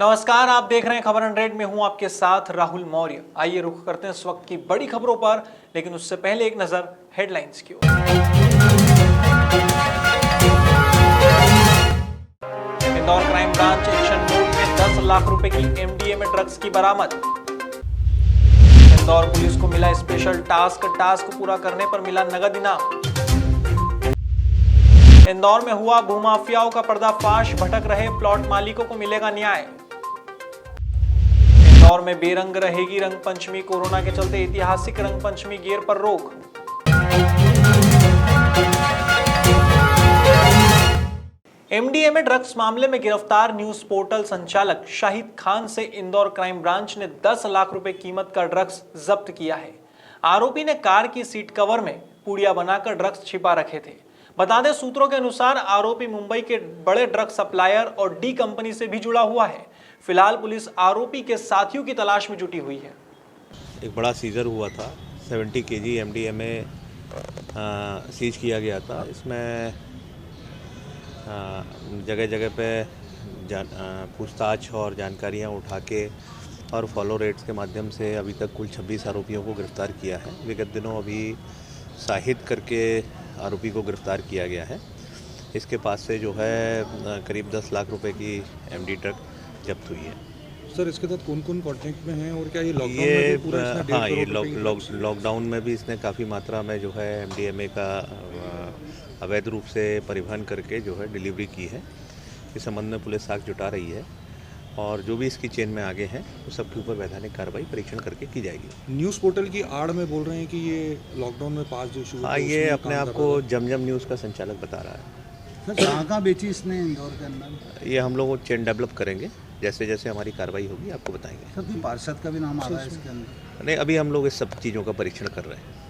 नमस्कार, आप देख रहे हैं खबर 100 में हूं आपके साथ राहुल मौर्य। आइए रुख करते हैं इस वक्त की बड़ी खबरों पर, लेकिन उससे पहले एक नजर हेडलाइंस की ओर। Indore crime branch action mode में 10 लाख रुपए की एमडीएमए ड्रग्स की बरामद। इंदौर पुलिस को मिला स्पेशल टास्क पूरा करने पर मिला नगद इनाम। इंदौर में हुआ भूमाफियाओं का पर्दाफाश, भटक रहे प्लॉट मालिकों को मिलेगा न्याय। इंदौर में बेरंग रहेगी रंगपंचमी, कोरोना के चलते ऐतिहासिक रंगपंचमी गेर पर रोक। एमडीएमए ड्रग्स मामले में गिरफ्तार न्यूज पोर्टल संचालक शाहिद खान से इंदौर क्राइम ब्रांच ने 10 लाख रुपए कीमत का ड्रग्स जब्त किया है। आरोपी ने कार की सीट कवर में पुड़िया बनाकर ड्रग्स छिपा रखे थे। बता दें, सूत्रों के अनुसार आरोपी मुंबई के बड़े ड्रग सप्लायर और डी कंपनी से भी जुड़ा हुआ है। फिलहाल पुलिस आरोपी के साथियों की तलाश में जुटी हुई है। एक बड़ा सीजर हुआ था, 70 केजी एमडीएमए सीज किया गया था। इसमें जगह जगह पे पूछताछ और जानकारियां उठा के और फॉलो रेट्स के माध्यम से अभी तक कुल 26 आरोपियों को गिरफ्तार किया है। विगत दिनों अभी शाहिद करके आरोपी को गिरफ्तार किया गया है। इसके पास से जो है करीब 10 लाख रुपए की एमडी ड्रग जब्त हुई है। सर, इसके साथ कौन कौन कॉन्टैक्ट में हैं और क्या ये लॉकडाउन में भी पूरा इसने हाँ, ये लॉकडाउन में भी इसने काफ़ी मात्रा में जो है एमडीएमए का अवैध रूप से परिवहन करके जो है डिलीवरी की है। इस संबंध में पुलिस साख जुटा रही है और जो भी इसकी चेन में आगे हैं उस सब के ऊपर वैधानिक कार्रवाई परीक्षण करके की जाएगी। न्यूज़ पोर्टल की आड़ में बोल रहे हैं कि ये लॉकडाउन में पास जो इशू, हाँ, ये अपने आप को जमजम न्यूज़ का संचालक बता रहा है। सर, कहाँ बेची इसने इंदौर के अंदर? ये हम लोग चेन डेवलप करेंगे, जैसे जैसे हमारी कार्रवाई होगी आपको बताएंगे। सर, कोई पार्षद का भी नाम आ रहा है इसके अंदर? नहीं, अभी हम लोग इस सब चीज़ों का परीक्षण कर रहे हैं।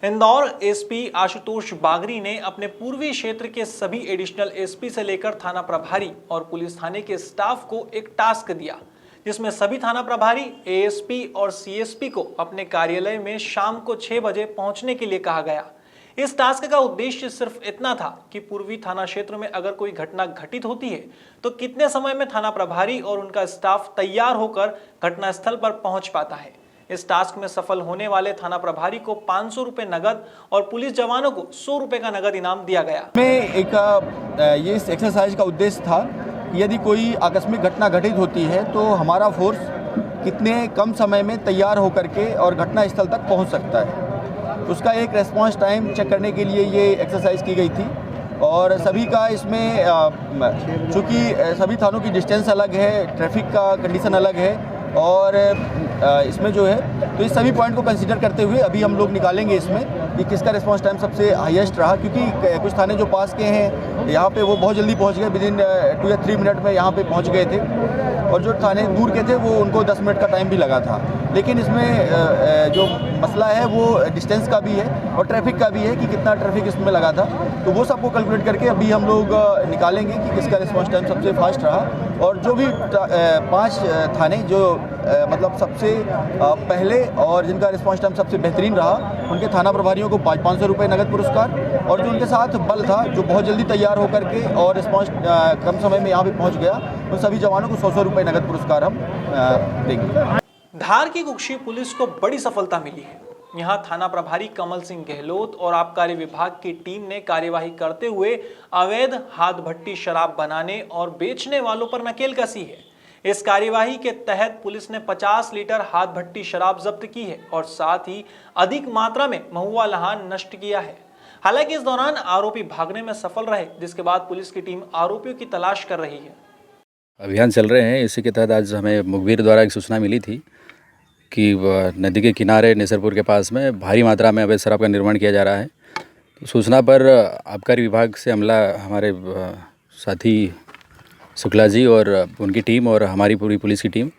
इंदौर एसपी आशुतोष बागरी ने अपने पूर्वी क्षेत्र के सभी एडिशनल एसपी से लेकर थाना प्रभारी और पुलिस थाने के स्टाफ को एक टास्क दिया, जिसमें सभी थाना प्रभारी, एएसपी और सीएसपी को अपने कार्यालय में शाम को 6 बजे पहुंचने के लिए कहा गया। इस टास्क का उद्देश्य सिर्फ इतना था कि पूर्वी थाना क्षेत्र में अगर कोई घटना घटित होती है तो कितने समय में थाना प्रभारी और उनका स्टाफ तैयार होकर घटनास्थल पर पहुंच पाता है। इस टास्क में सफल होने वाले थाना प्रभारी को 500 रुपए नगद और पुलिस जवानों को 100 रुपए का नगद इनाम दिया गया। ये इस एक्सरसाइज का उद्देश्य था कि यदि कोई आकस्मिक घटना घटित होती है तो हमारा फोर्स कितने कम समय में तैयार होकर के और घटनास्थल तक पहुंच सकता है। उसका एक रेस्पॉन्स टाइम चेक करने के लिए ये एक्सरसाइज की गई थी और सभी का इसमें चूँकि सभी थानों की डिस्टेंस अलग है, ट्रैफिक का कंडीशन अलग है और इसमें जो है तो इस सभी पॉइंट को कंसीडर करते हुए अभी हम लोग निकालेंगे इसमें कि किसका रिस्पांस टाइम सबसे हाईएस्ट रहा, क्योंकि कुछ थाने जो पास के हैं यहाँ पे वो बहुत जल्दी पहुँच गए, विदिन 2 या 3 मिनट में यहाँ पे पहुँच गए थे और जो थाने दूर के थे वो उनको 10 मिनट का टाइम भी लगा था। लेकिन इसमें जो मसला है वो डिस्टेंस का भी है और ट्रैफिक का भी है कि कितना ट्रैफिक इसमें लगा था, तो वो सबको कैलकुलेट करके अभी हम लोग निकालेंगे कि किसका रिस्पांस टाइम सबसे फास्ट रहा। और जो भी 5 थाने जो मतलब सबसे पहले और जिनका रिस्पांस टाइम सबसे बेहतरीन रहा, उनके थाना प्रभारियों को 500 रुपये नगद पुरस्कार और जो उनके साथ बल था जो बहुत जल्दी तैयार होकर के और रिस्पांस कम समय में यहाँ पे पहुँच गया, उन सभी जवानों को 100 रुपये नगद पुरस्कार हम देंगे। धार की कुक्षी पुलिस को बड़ी सफलता मिली है। यहां थाना प्रभारी कमल सिंह गहलोत और आबकारी विभाग की टीम ने कार्यवाही करते हुए अवैध हाथ भट्टी शराब बनाने और बेचने वालों पर नकेल कसी है। इस कार्यवाही के तहत पुलिस ने 50 लीटर हाथ भट्टी शराब जब्त की है और साथ ही अधिक मात्रा में महुआ लहान नष्ट किया है। हालांकि इस दौरान आरोपी भागने में सफल रहे, जिसके बाद पुलिस की टीम आरोपियों की तलाश कर रही है। अभियान चल रहे हैं। इसी के तहत आज हमें मुखबिर द्वारा एक सूचना मिली थी कि नदी के किनारे नेसरपुर के पास में भारी मात्रा में अवैध शराब का निर्माण किया जा रहा है। तो सूचना पर आबकारी विभाग से हमारे साथी शुक्ला जी और उनकी टीम और हमारी पूरी पुलिस की टीम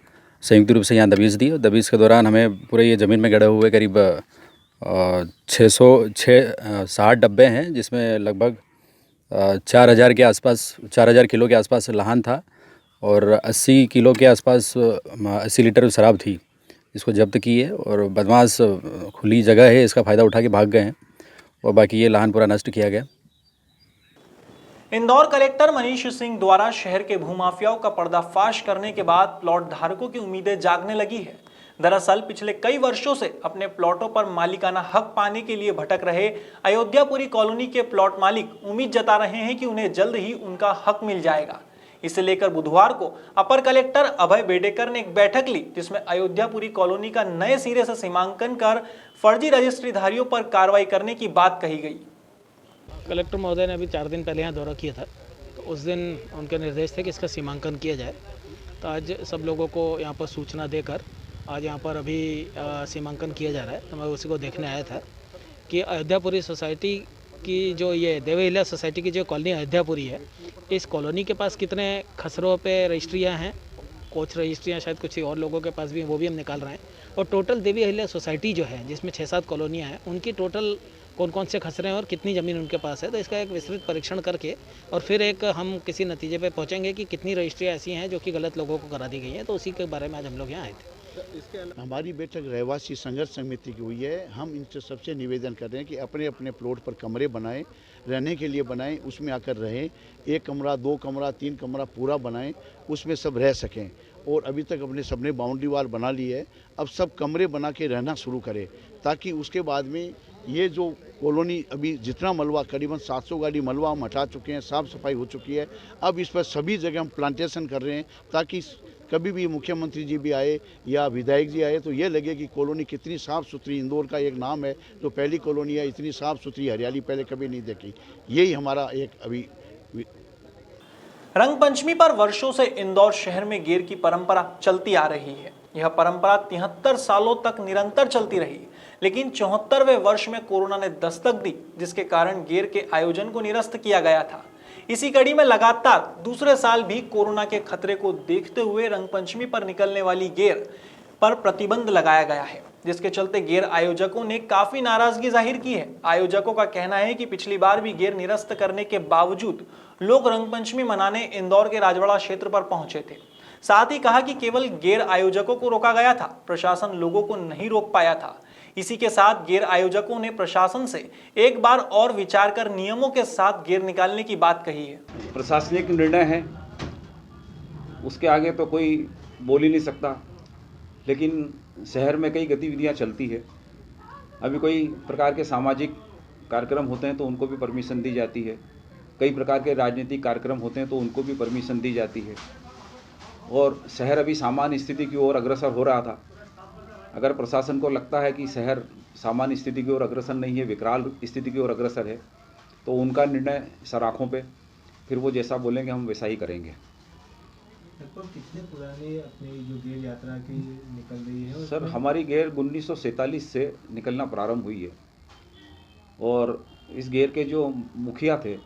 संयुक्त रूप से यहाँ दबिश दी और दबिश के दौरान हमें पूरे ये ज़मीन में गड़े हुए करीब 60 डब्बे हैं, जिसमें लगभग 4000 के आसपास 4000 किलो के आसपास लहान था और 80 किलो के आसपास 80 लीटर शराब थी। इसको जब्त की है और बदमाश खुली जगह है, इसका फ़ायदा उठा के भाग गए हैं और बाकी ये लहान पूरा नष्ट किया गया। इंदौर कलेक्टर मनीष सिंह द्वारा शहर के भूमाफियाओं का पर्दाफाश करने के बाद प्लॉट धारकों की उम्मीदें जागने लगी है। दरअसल पिछले कई वर्षों से अपने प्लॉटों पर मालिकाना हक पाने के लिए भटक रहे अयोध्यापुरी कॉलोनी के प्लॉट मालिक उम्मीद जता रहे हैं कि उन्हें जल्द ही उनका हक मिल जाएगा। इसे लेकर बुधवार को अपर कलेक्टर अभय बेडेकर ने एक बैठक ली, जिसमें अयोध्यापुरी कॉलोनी का नए सिरे से सीमांकन कर फर्जी रजिस्ट्रीधारियों पर कार्रवाई करने की बात कही गई। कलेक्टर महोदय ने अभी 4 दिन पहले यहाँ दौरा किया था, तो उस दिन उनके निर्देश थे कि इसका सीमांकन किया जाए। तो आज सब लोगों को यहाँ पर सूचना देकर आज यहाँ पर अभी सीमांकन किया जा रहा है। तो मैं उसी को देखने आया था कि अयोध्यापुरी सोसाइटी की जो ये देवहिला सोसाइटी की जो कॉलोनी अयोध्यापुरी है, इस कॉलोनी के पास कितने खसरों पे रजिस्ट्रियाँ हैं, कुछ रजिस्ट्रियाँ शायद कुछ और लोगों के पास भी, वो भी हम निकाल रहे हैं। और टोटल देवहिला सोसाइटी जो है, जिसमें 6-7 कॉलोनियाँ हैं, उनकी टोटल कौन कौन से खसरे हैं और कितनी ज़मीन उनके पास है, तो इसका एक विस्तृत परीक्षण करके और फिर एक हम किसी नतीजे पे पहुंचेंगे कि कितनी रजिस्ट्रियाँ ऐसी हैं जो कि गलत लोगों को करा दी गई हैं। तो उसी के बारे में आज हम लोग यहाँ आए थे। हमारी बैठक रहवासी संघर्ष समिति की हुई है। हम इनसे सबसे निवेदन कर रहे हैं कि अपने अपने प्लॉट पर कमरे बनाएं, रहने के लिए बनाएं, उसमें आकर रहें। 1 कमरा, 2 कमरा, 3 कमरा पूरा बनाएं, उसमें सब रह सकें। और अभी तक अपने सबने बाउंड्री वाल बना ली है, अब सब कमरे बना के रहना शुरू करें, ताकि उसके बाद में ये जो कॉलोनी अभी जितना मलबा, करीबन 700 गाड़ी मलबा हम हटा चुके हैं, साफ़ सफाई हो चुकी है। अब इस पर सभी जगह हम प्लांटेशन कर रहे हैं, ताकि कभी भी मुख्यमंत्री जी भी आए या विधायक जी आए तो ये लगे कि कॉलोनी कितनी साफ़ सुथरी। इंदौर का एक नाम है, जो पहली कॉलोनी है, इतनी साफ़ सुथरी हरियाली पहले कभी नहीं देखी। यही हमारा एक अभी रंगपंचमी पर वर्षों से इंदौर शहर में गेर की परंपरा चलती आ रही है। यह परंपरा 73 सालों तक निरंतर चलती रही, लेकिन 74वें वर्ष में कोरोना ने दस्तक दी, जिसके कारण गेर के आयोजन को निरस्त किया गया था। इसी कड़ी में लगातार दूसरे साल भी कोरोना के खतरे को देखते हुए रंगपंचमी पर निकलने वाली गेर पर प्रतिबंध लगाया गया है, जिसके चलते गेर आयोजकों ने काफी नाराजगी जाहिर की है। आयोजकों का कहना है कि पिछली बार भी गेर निरस्त करने के बावजूद लोग रंगपंचमी मनाने इंदौर के राजवाड़ा क्षेत्र पर पहुंचे थे। साथ ही कहा कि केवल गेर आयोजकों को रोका गया था, प्रशासन लोगों को नहीं रोक पाया था। इसी के साथ गेर आयोजकों ने प्रशासन से एक बार और विचार कर नियमों के साथ गेर निकालने की बात कही है। प्रशासनिक निर्णय है, उसके आगे तो कोई बोल ही नहीं सकता, लेकिन शहर में कई गतिविधियां चलती है। अभी कोई प्रकार के सामाजिक कार्यक्रम होते हैं तो उनको भी परमिशन दी जाती है, कई प्रकार के राजनीतिक कार्यक्रम होते हैं तो उनको भी परमिशन दी जाती है। और शहर अभी सामान्य स्थिति की ओर अग्रसर हो रहा था। अगर प्रशासन को लगता है कि शहर सामान्य स्थिति की ओर अग्रसर नहीं है, विकराल स्थिति की ओर अग्रसर है, तो उनका निर्णय सराखों पे, फिर वो जैसा बोलेंगे हम वैसा ही करेंगे। कितने पुराने अपनी जो गेर यात्रा की निकल रही है? सर, हमारी गेर 1947 से निकलना प्रारंभ हुई है। और इस गेर के जो मुखिया थे,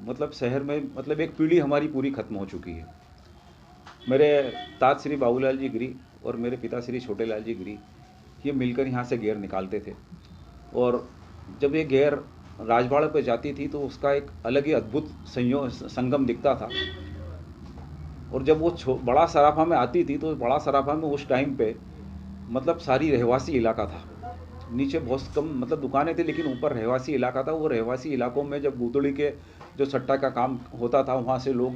मतलब शहर में मतलब एक पीढ़ी हमारी पूरी खत्म हो चुकी है। मेरे ताज श्री बाबूलाल जी गिरी और मेरे पिता श्री छोटेलाल जी गिरी, ये मिलकर यहाँ से गेर निकालते थे। और जब ये गेर राजवाड़े पर जाती थी तो उसका एक अलग ही अद्भुत संगम दिखता था। और जब वो बड़ा सराफा में आती थी तो बड़ा सराफा में उस टाइम पे मतलब सारी रहवासी इलाका था, नीचे बहुत कम मतलब दुकानें थी, लेकिन ऊपर रहवासी इलाका था। वो रहवासी इलाकों में जब गुदड़ी के जो सट्टा का काम होता था, वहाँ से लोग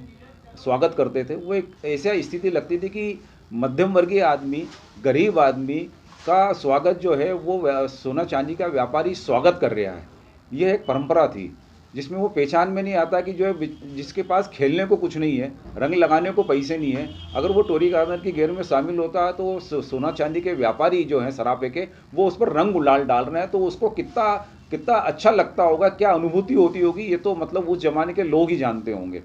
स्वागत करते थे। वो एक ऐसी स्थिति लगती थी कि मध्यम वर्गीय आदमी, गरीब आदमी का स्वागत जो है वो सोना चांदी का व्यापारी स्वागत कर रहा है। यह एक परंपरा थी जिसमें वो पहचान में नहीं आता कि जो है जिसके पास खेलने को कुछ नहीं है, रंग लगाने को पैसे नहीं है, अगर वो टोरी गार्डन की गेर में शामिल होता है तो सोना चांदी के व्यापारी जो हैं सरापे के, वो उस पर रंग गुलाल डाल रहे हैं, तो उसको कितना अच्छा लगता होगा, क्या अनुभूति होती होगी, ये तो मतलब उस जमाने के लोग ही जानते होंगे।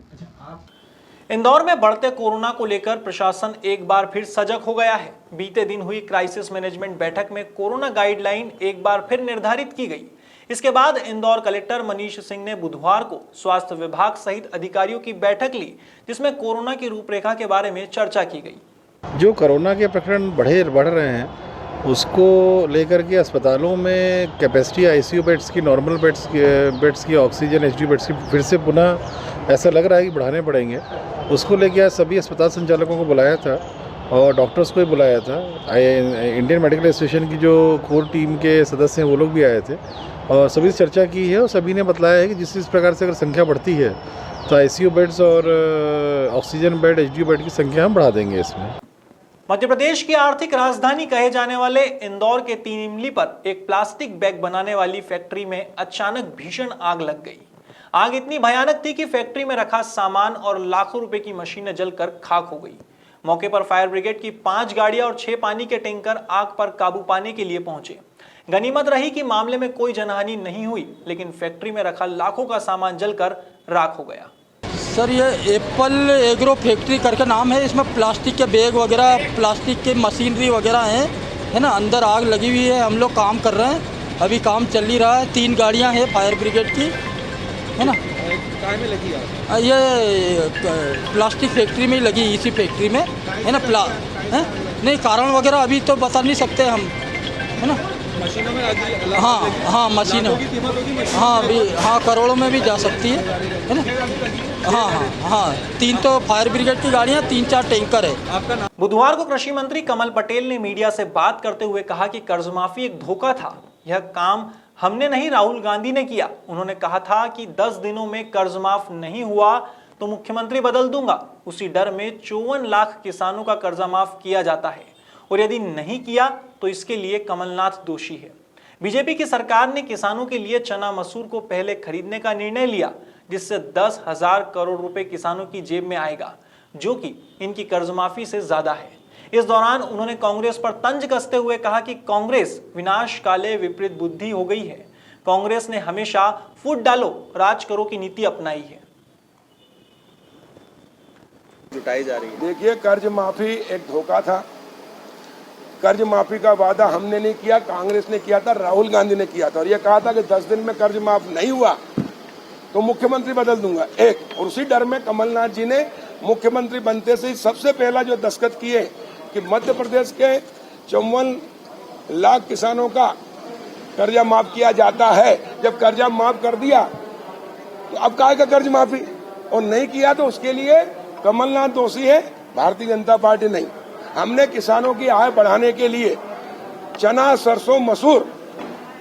इंदौर में बढ़ते कोरोना को लेकर प्रशासन एक बार फिर सजग हो गया है। बीते दिन हुई क्राइसिस मैनेजमेंट बैठक में कोरोना गाइडलाइन एक बार फिर निर्धारित की गई। इसके बाद इंदौर कलेक्टर मनीष सिंह ने बुधवार को स्वास्थ्य विभाग सहित अधिकारियों की बैठक ली, जिसमें कोरोना की रूपरेखा के बारे में चर्चा की गई। जो कोरोना के प्रकरण बढ़ रहे हैं, उसको लेकर के अस्पतालों में कैपेसिटी आईसीयू बेड्स की, नॉर्मल बेड्स की, ऑक्सीजन एचडी बेड्स की फिर से पुनः ऐसा लग रहा है कि बढ़ाने पड़ेंगे। उसको लेके आज सभी अस्पताल संचालकों को बुलाया था और डॉक्टर्स को भी बुलाया था। इंडियन मेडिकल एसोसिएशन की जो कोर टीम के सदस्य हैं वो लोग भी आए थे और सभी से चर्चा की है और सभी ने बतलाया है कि जिस प्रकार से अगर संख्या बढ़ती है तो ICU बेड्स और ऑक्सीजन बेड, HDU बेड की संख्या हम बढ़ा देंगे इसमें। मध्य प्रदेश की आर्थिक राजधानी कहे जाने वाले इंदौर के तीन इमली पर एक प्लास्टिक बैग बनाने वाली फैक्ट्री में अचानक भीषण आग लग गई। आग इतनी भयानक थी कि फैक्ट्री में रखा सामान और लाखों रुपए की मशीनें जलकर खाक हो गई। मौके पर फायर ब्रिगेड की 5 गाड़ियां और 6 पानी के टैंकर आग पर काबू पाने के लिए पहुंचे। गनीमत रही कि मामले में कोई जनहानि नहीं हुई, लेकिन फैक्ट्री में रखा लाखों का सामान जलकर राख हो गया। सर, ये एप्पल एग्रो फैक्ट्री करके नाम है। इसमें प्लास्टिक के बैग वगैरह, प्लास्टिक के मशीनरी वगैरह हैं, है ना। अंदर आग लगी हुई है, हम लोग काम कर रहे हैं, अभी काम चल ही रहा है। 3 गाड़ियां हैं फायर ब्रिगेड की, है ना। काय में लगी आग? ये प्लास्टिक फैक्ट्री में ही लगी, इसी फैक्ट्री में, है ना। नहीं, कारण वगैरह अभी तो बता नहीं सकते हम, है ना। मशीनों में आग? हाँ, मशीनों की कीमत होगी। हाँ, करोड़ों में भी जा सकती है ना। हाँ, 3 तो फायर ब्रिगेड की गाड़ियाँ, 3-4 टैंकर है। बुधवार को कृषि मंत्री कमल पटेल ने मीडिया से बात करते हुए कहा कि कर्ज माफी एक धोखा था। यह काम हमने नहीं, राहुल गांधी ने किया। उन्होंने कहा था कि 10 दिनों में कर्ज माफ नहीं हुआ तो मुख्यमंत्री बदल दूंगा। उसी डर में 54 लाख किसानों का कर्जा माफ किया जाता है और यदि नहीं किया तो इसके लिए कमलनाथ दोषी है। बीजेपी की सरकार ने किसानों के लिए चना मसूर को पहले खरीदने का निर्णय लिया, जिससे 10,000 करोड़ रुपए किसानों की जेब में आएगा, जो कि इनकी कर्जमाफी से ज्यादा है। इस दौरान उन्होंने कांग्रेस पर तंज कसते हुए कहा कि कांग्रेस विनाश काले विपरीत बुद्धि हो गई है। कांग्रेस ने हमेशा फूट डालो राज करो की नीति अपनाई है। जुटाई जा रही है। देखिए, कर्ज माफी एक धोखा था। कर्ज माफी का वादा हमने नहीं किया, कांग्रेस ने किया था, राहुल गांधी ने किया था और ये कहा था कि 10 दिन में कर्ज माफ नहीं हुआ तो मुख्यमंत्री बदल दूंगा। और उसी डर में कमलनाथ जी ने मुख्यमंत्री बनते से ही सबसे पहला जो दस्तखत किए कि मध्य प्रदेश के 54 लाख किसानों का कर्जा माफ किया जाता है। जब कर्जा माफ कर दिया तो अब काहे का कर्ज माफी, और नहीं किया तो उसके लिए कमलनाथ दोषी है, भारतीय जनता पार्टी नहीं। हमने किसानों की आय बढ़ाने के लिए चना, सरसों, मसूर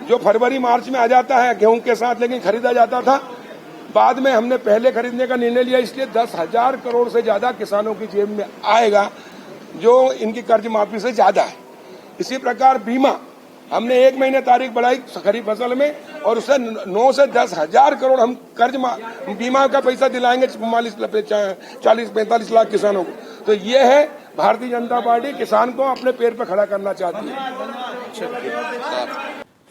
जो फरवरी मार्च में आ जाता है गेहूं के साथ, लेकिन खरीदा जाता था, बाद में हमने पहले खरीदने का निर्णय लिया। इसलिए 10,000 करोड़ से ज्यादा किसानों की जेब में आएगा, जो इनकी कर्ज माफी से ज्यादा है। इसी प्रकार बीमा हमने 1 महीने तारीख बढ़ाई खरीफ फसल में और उससे 9 से 10,000 करोड़ हम कर्ज बीमा का पैसा दिलाएंगे 40-45 लाख किसानों को। तो ये है भारतीय जनता पार्टी किसान को अपने पैर पर खड़ा करना चाहती है।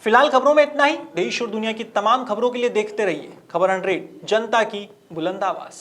फिलहाल खबरों में इतना ही। देश और दुनिया की तमाम खबरों के लिए देखते रहिए खबर 100, जनता की बुलंद आवाज।